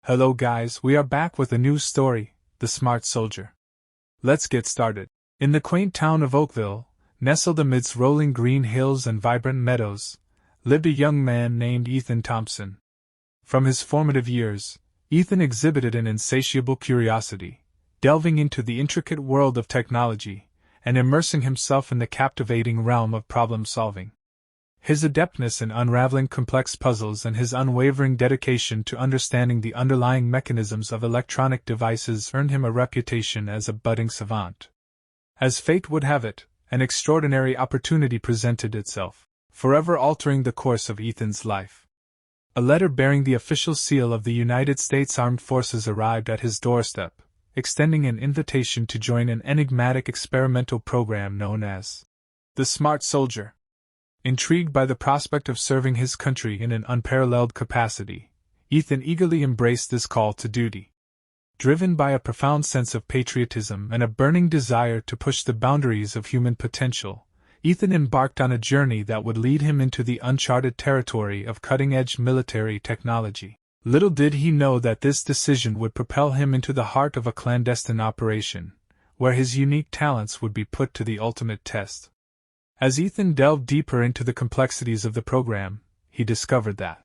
Hello guys, we are back with a new story, The Smart Soldier. Let's get started. In the quaint town of Oakville, nestled amidst rolling green hills and vibrant meadows, lived a young man named Ethan Thompson. From his formative years, Ethan exhibited an insatiable curiosity, delving into the intricate world of technology and immersing himself in the captivating realm of problem-solving. His adeptness in unraveling complex puzzles and his unwavering dedication to understanding the underlying mechanisms of electronic devices earned him a reputation as a budding savant. As fate would have it, an extraordinary opportunity presented itself, forever altering the course of Ethan's life. A letter bearing the official seal of the United States Armed Forces arrived at his doorstep, extending an invitation to join an enigmatic experimental program known as the Smart Soldier. Intrigued by the prospect of serving his country in an unparalleled capacity, Ethan eagerly embraced this call to duty. Driven by a profound sense of patriotism and a burning desire to push the boundaries of human potential, Ethan embarked on a journey that would lead him into the uncharted territory of cutting-edge military technology. Little did he know that this decision would propel him into the heart of a clandestine operation, where his unique talents would be put to the ultimate test. As Ethan delved deeper into the complexities of the program, he discovered that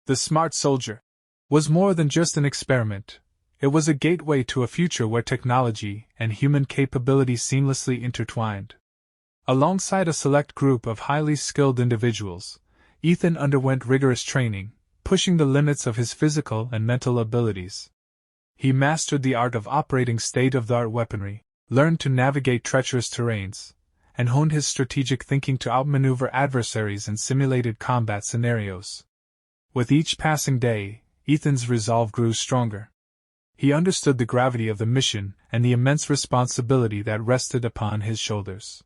the Smart Soldier was more than just an experiment. It was a gateway to a future where technology and human capability seamlessly intertwined. Alongside a select group of highly skilled individuals, Ethan underwent rigorous training, pushing the limits of his physical and mental abilities. He mastered the art of operating state-of-the-art weaponry, learned to navigate treacherous terrains, and honed his strategic thinking to outmaneuver adversaries in simulated combat scenarios. With each passing day, Ethan's resolve grew stronger. He understood the gravity of the mission and the immense responsibility that rested upon his shoulders.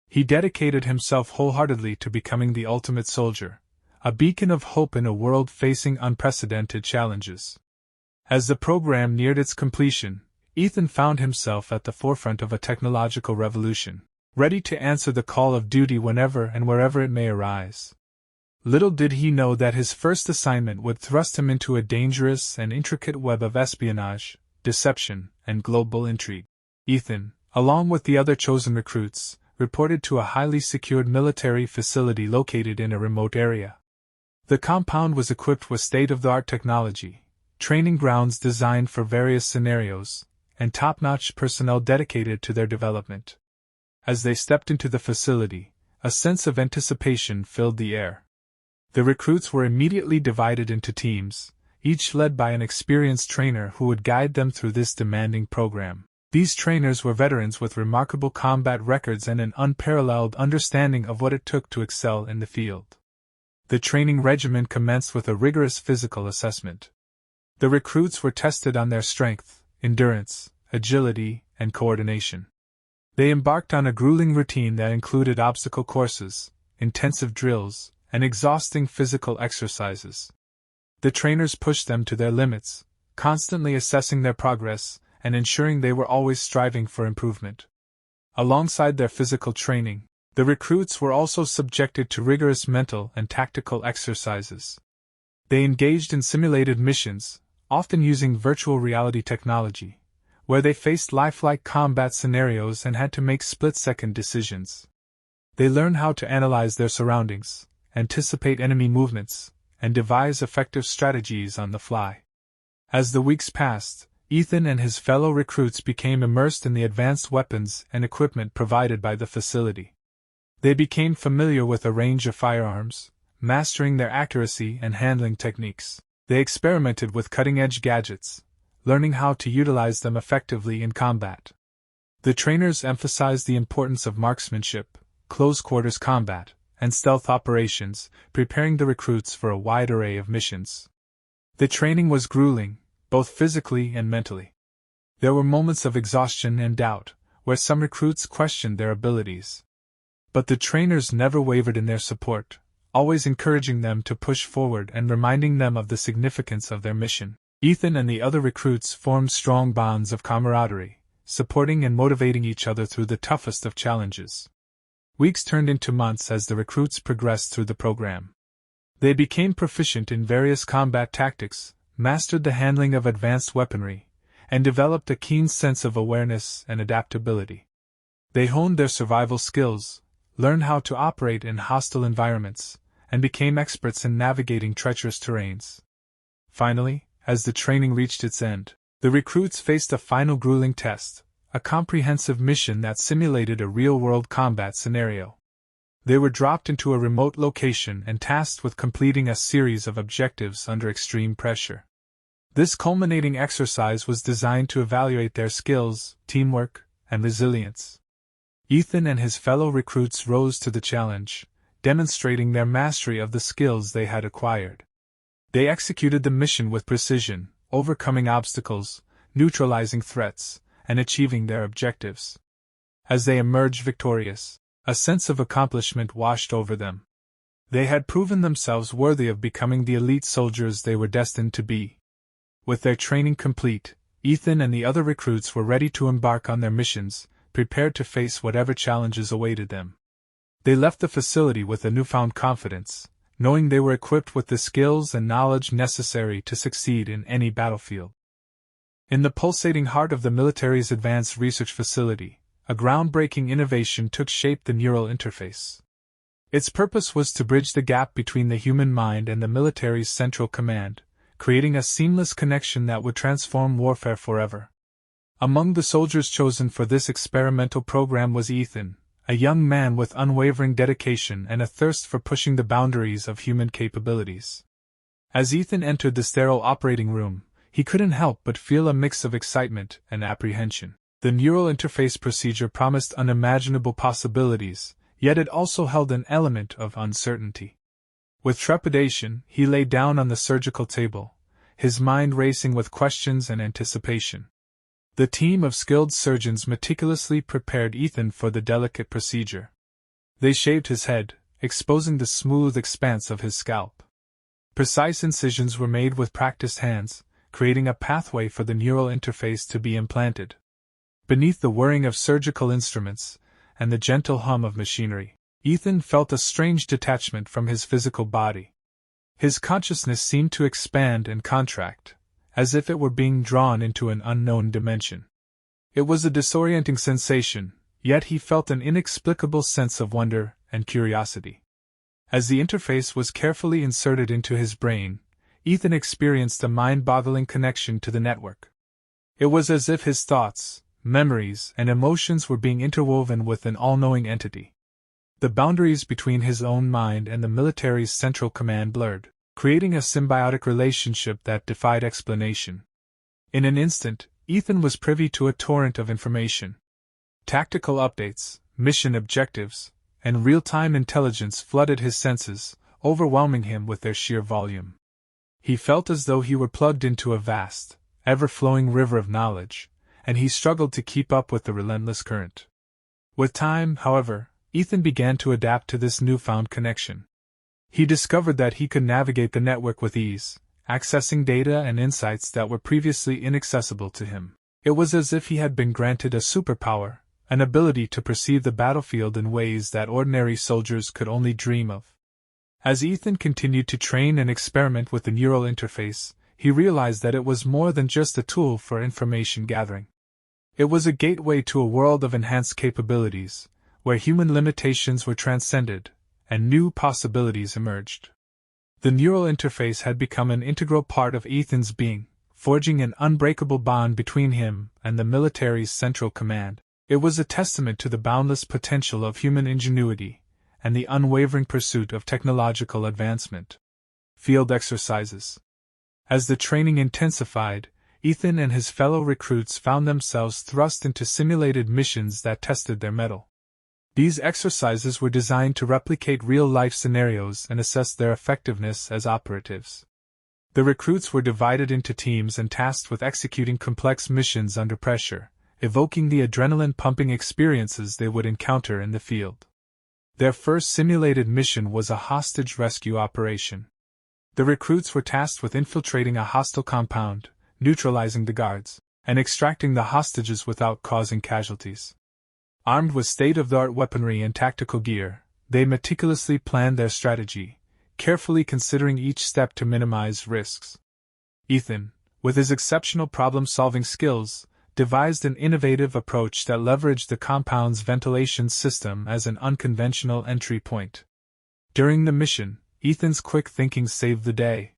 He dedicated himself wholeheartedly to becoming the ultimate soldier, a beacon of hope in a world facing unprecedented challenges. As the program neared its completion, Ethan found himself at the forefront of a technological revolution, ready to answer the call of duty whenever and wherever it may arise. Little did he know that his first assignment would thrust him into a dangerous and intricate web of espionage, deception, and global intrigue. Ethan, along with the other chosen recruits, reported to a highly secured military facility located in a remote area. The compound was equipped with state-of-the-art technology, training grounds designed for various scenarios, and top-notch personnel dedicated to their development. As they stepped into the facility, a sense of anticipation filled the air. The recruits were immediately divided into teams, each led by an experienced trainer who would guide them through this demanding program. These trainers were veterans with remarkable combat records and an unparalleled understanding of what it took to excel in the field. The training regimen commenced with a rigorous physical assessment. The recruits were tested on their strength, endurance, agility, and coordination. They embarked on a grueling routine that included obstacle courses, intensive drills, and exhausting physical exercises. The trainers pushed them to their limits, constantly assessing their progress and ensuring they were always striving for improvement. Alongside their physical training, the recruits were also subjected to rigorous mental and tactical exercises. They engaged in simulated missions, often using virtual reality technology, where they faced lifelike combat scenarios and had to make split-second decisions. They learned how to analyze their surroundings, anticipate enemy movements, and devise effective strategies on the fly. As the weeks passed, Ethan and his fellow recruits became immersed in the advanced weapons and equipment provided by the facility. They became familiar with a range of firearms, mastering their accuracy and handling techniques. They experimented with cutting-edge gadgets, learning how to utilize them effectively in combat. The trainers emphasized the importance of marksmanship, close-quarters combat, and stealth operations, preparing the recruits for a wide array of missions. The training was grueling, both physically and mentally. There were moments of exhaustion and doubt, where some recruits questioned their abilities. But the trainers never wavered in their support, always encouraging them to push forward and reminding them of the significance of their mission. Ethan and the other recruits formed strong bonds of camaraderie, supporting and motivating each other through the toughest of challenges. Weeks turned into months as the recruits progressed through the program. They became proficient in various combat tactics, mastered the handling of advanced weaponry, and developed a keen sense of awareness and adaptability. They honed their survival skills, learned how to operate in hostile environments, and became experts in navigating treacherous terrains. Finally, as the training reached its end, the recruits faced a final grueling test, a comprehensive mission that simulated a real-world combat scenario. They were dropped into a remote location and tasked with completing a series of objectives under extreme pressure. This culminating exercise was designed to evaluate their skills, teamwork, and resilience. Ethan and his fellow recruits rose to the challenge, demonstrating their mastery of the skills they had acquired. They executed the mission with precision, overcoming obstacles, neutralizing threats, and achieving their objectives. As they emerged victorious, a sense of accomplishment washed over them. They had proven themselves worthy of becoming the elite soldiers they were destined to be. With their training complete, Ethan and the other recruits were ready to embark on their missions, prepared to face whatever challenges awaited them. They left the facility with a newfound confidence, knowing they were equipped with the skills and knowledge necessary to succeed in any battlefield. In the pulsating heart of the military's advanced research facility, a groundbreaking innovation took shape: the neural interface. Its purpose was to bridge the gap between the human mind and the military's central command, creating a seamless connection that would transform warfare forever. Among the soldiers chosen for this experimental program was Ethan, a young man with unwavering dedication and a thirst for pushing the boundaries of human capabilities. As Ethan entered the sterile operating room, he couldn't help but feel a mix of excitement and apprehension. The neural interface procedure promised unimaginable possibilities, yet it also held an element of uncertainty. With trepidation, he lay down on the surgical table, his mind racing with questions and anticipation. The team of skilled surgeons meticulously prepared Ethan for the delicate procedure. They shaved his head, exposing the smooth expanse of his scalp. Precise incisions were made with practiced hands, creating a pathway for the neural interface to be implanted. Beneath the whirring of surgical instruments and the gentle hum of machinery, Ethan felt a strange detachment from his physical body. His consciousness seemed to expand and contract, as if it were being drawn into an unknown dimension. It was a disorienting sensation, yet he felt an inexplicable sense of wonder and curiosity. As the interface was carefully inserted into his brain, Ethan experienced a mind-boggling connection to the network. It was as if his thoughts, memories, and emotions were being interwoven with an all-knowing entity. The boundaries between his own mind and the military's central command blurred, creating a symbiotic relationship that defied explanation. In an instant, Ethan was privy to a torrent of information. Tactical updates, mission objectives, and real-time intelligence flooded his senses, overwhelming him with their sheer volume. He felt as though he were plugged into a vast, ever-flowing river of knowledge, and he struggled to keep up with the relentless current. With time, however, Ethan began to adapt to this newfound connection. He discovered that he could navigate the network with ease, accessing data and insights that were previously inaccessible to him. It was as if he had been granted a superpower, an ability to perceive the battlefield in ways that ordinary soldiers could only dream of. As Ethan continued to train and experiment with the neural interface, he realized that it was more than just a tool for information gathering. It was a gateway to a world of enhanced capabilities, where human limitations were transcended, and new possibilities emerged. The neural interface had become an integral part of Ethan's being, forging an unbreakable bond between him and the military's central command. It was a testament to the boundless potential of human ingenuity, and the unwavering pursuit of technological advancement. Field exercises. As the training intensified, Ethan and his fellow recruits found themselves thrust into simulated missions that tested their mettle. These exercises were designed to replicate real-life scenarios and assess their effectiveness as operatives. The recruits were divided into teams and tasked with executing complex missions under pressure, evoking the adrenaline-pumping experiences they would encounter in the field. Their first simulated mission was a hostage rescue operation. The recruits were tasked with infiltrating a hostile compound, neutralizing the guards, and extracting the hostages without causing casualties. Armed with state-of-the-art weaponry and tactical gear, they meticulously planned their strategy, carefully considering each step to minimize risks. Ethan, with his exceptional problem-solving skills, devised an innovative approach that leveraged the compound's ventilation system as an unconventional entry point. During the mission, Ethan's quick thinking saved the day.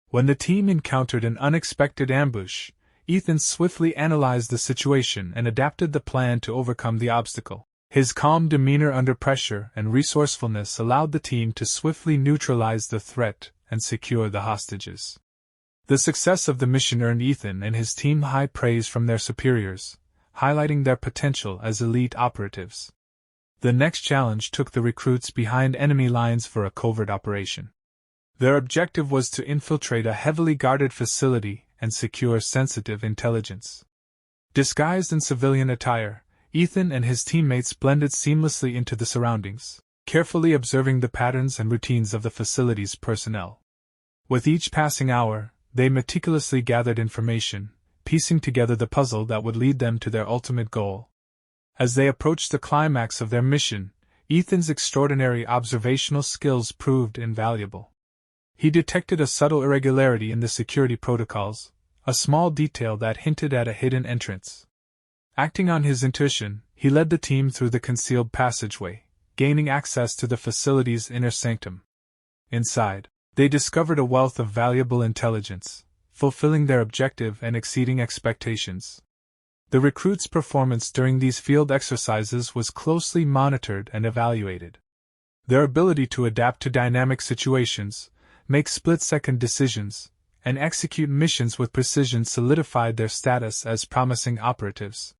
When the team encountered an unexpected ambush, Ethan swiftly analyzed the situation and adapted the plan to overcome the obstacle. His calm demeanor under pressure and resourcefulness allowed the team to swiftly neutralize the threat and secure the hostages. The success of the mission earned Ethan and his team high praise from their superiors, highlighting their potential as elite operatives. The next challenge took the recruits behind enemy lines for a covert operation. Their objective was to infiltrate a heavily guarded facility and secure sensitive intelligence. Disguised in civilian attire, Ethan and his teammates blended seamlessly into the surroundings, carefully observing the patterns and routines of the facility's personnel. With each passing hour, they meticulously gathered information, piecing together the puzzle that would lead them to their ultimate goal. As they approached the climax of their mission, Ethan's extraordinary observational skills proved invaluable. He detected a subtle irregularity in the security protocols, a small detail that hinted at a hidden entrance. Acting on his intuition, he led the team through the concealed passageway, gaining access to the facility's inner sanctum. Inside, they discovered a wealth of valuable intelligence, fulfilling their objective and exceeding expectations. The recruits' performance during these field exercises was closely monitored and evaluated. Their ability to adapt to dynamic situations, make split-second decisions, and execute missions with precision solidified their status as promising operatives.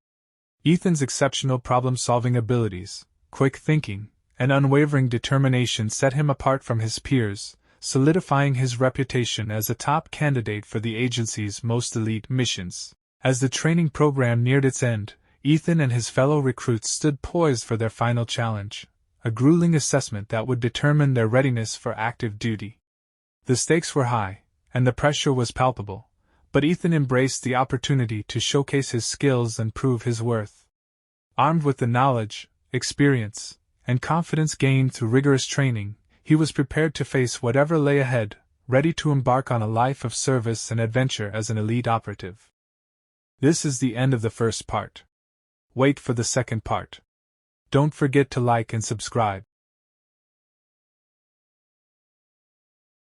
Ethan's exceptional problem-solving abilities, quick thinking, and unwavering determination set him apart from his peers, solidifying his reputation as a top candidate for the agency's most elite missions. As the training program neared its end, Ethan and his fellow recruits stood poised for their final challenge, a grueling assessment that would determine their readiness for active duty. The stakes were high, and the pressure was palpable, but Ethan embraced the opportunity to showcase his skills and prove his worth. Armed with the knowledge, experience, and confidence gained through rigorous training, he was prepared to face whatever lay ahead, ready to embark on a life of service and adventure as an elite operative. This is the end of the first part. Wait for the second part. Don't forget to like and subscribe.